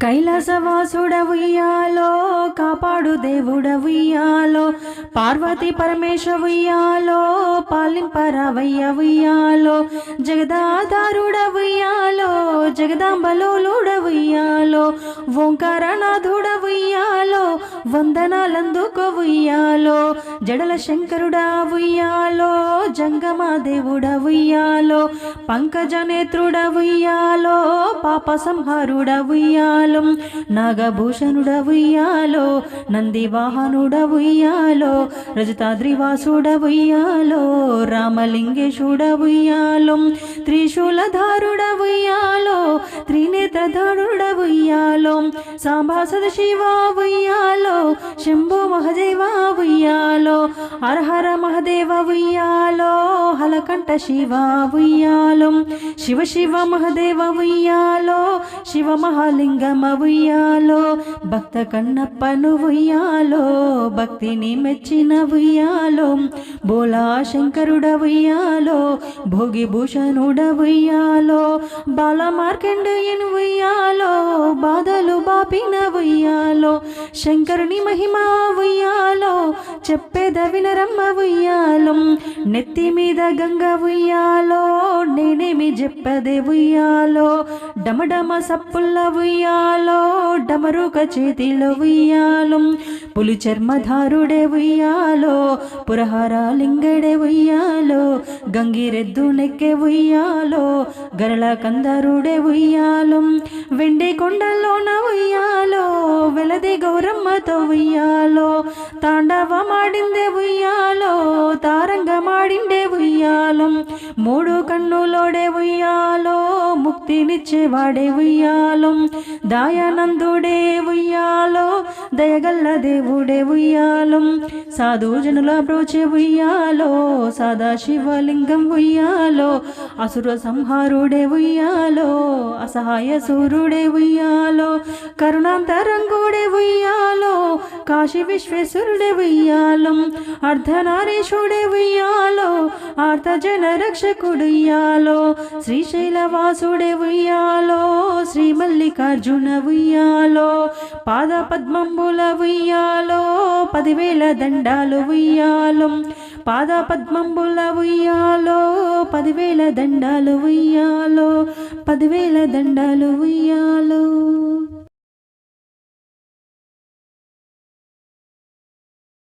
కైలాసవాసుడవుయ్యాలో కాపాడు దేవుడవుయ్యాలో పార్వతీ పరమేశవుయ్యాలో పాలింపరవయ్యవుయ్యాలో జగదాధారుడవుయ్యాలో జగదాంబలోలుడవుయ్యాలో ఓంకారనాథుడవుయ్యాలో వందనాలందుకోవుయ్యాలో జడల శంకరుడవుయ్యాలో జంగమాదేవుడవుయ్యాలో పంకజనేత్రుడవుయ్యాలో పాప సంహారుడవుయ్యాలో నాగభూషణుడవుయ్యాలో నందివాహనుడవుయ్యాలో రజతాద్రివాసుడవుయ్యాలో రామలింగేశుడవుయ్యాలో త్రిశూలధారుడవుయ్యాలో త్రినేత్రధారుడవుయ్యాలో సాంబా సదశివావుయ్యాలో శంభో మహదేవావుయ్యాలో హరహర మహదేవవుయ్యాలో హలకంఠ శివావుయ్యాలో శివ శివ మహదేవవుయ్యాలో శివ మహాలింగమవుయ్యాలో భక్త కన్నప్పను ఉయ్యాలో భక్తిని మెచ్చిన ఉయ్యాలో బోలా శంకరుడవుయ్యాలో భోగి భూషణుడవుయ్యాలో బాల మార్కండేయుని ఉయ్యాలో బాధలు బాపిన ఉయ్యాలో శంకరుని మహిమ ఉయ్యాలో చెప్పేద వినరమ్మ ఉయ్యాలో నెత్తి మీద గంగ ఉయ్యాలో నేనేమి చెప్పదే ఉయ్యాలో డమడమ సప్పుల్ల ఉయ్యాలో డమరుక చేతిలో ఉయ్యాలో పులి చర్మధారుడే ఉయ్యాలో పురహరాలింగడే ఉయ్యాలో గంగిరెద్దు నెక్కే ఉయ్యాలో గరళ కందరుడే ఉయ్యాలో వెండి కొండలోన ఉయ్యాలో వెలది గౌరమ్మతో ఉయ్యాలో తాండవమాడిందే ఉయ్యాలో తారంగమాడిండే ఉయ్యాలో మూడు కన్నులోడే ఉయ్యాలో ముక్తినిచ్చేవాడే ఉయ్యాలో దయానందుడే ఉయ్యాలో దయగల్ల దేవుడే ఉయ్యాలో సాధు జనుల బ్రోచే ఉయ్యాలో సదాశివలింగం ఉయ్యాలో అసుర సంహారుడే ఉయ్యాలో అసహాయ సూర్యుడే ఉయ్యాలో కరుణాంతరంగుడే ఉయ్యాలో కాశీ విశ్వేశ్వరుడే ఉయ్యాలో అర్ధనారీశుడే ఉయ్యాలో ఆర్తజన రక్షకుడుయ్యాలో శ్రీశైలవాసుడే ఉయ్యాలో శ్రీ మల్లికార్జున ఉయ్యాలో పాద పద్మంబుల ఉయ్యాలో 10,000 దండాలు ఉయ్యాలో పాద పద్మంబుల ఉయ్యాలో 10,000 దండాలు ఉయ్యాలో 10,000 దండాలు ఉయ్యాలో.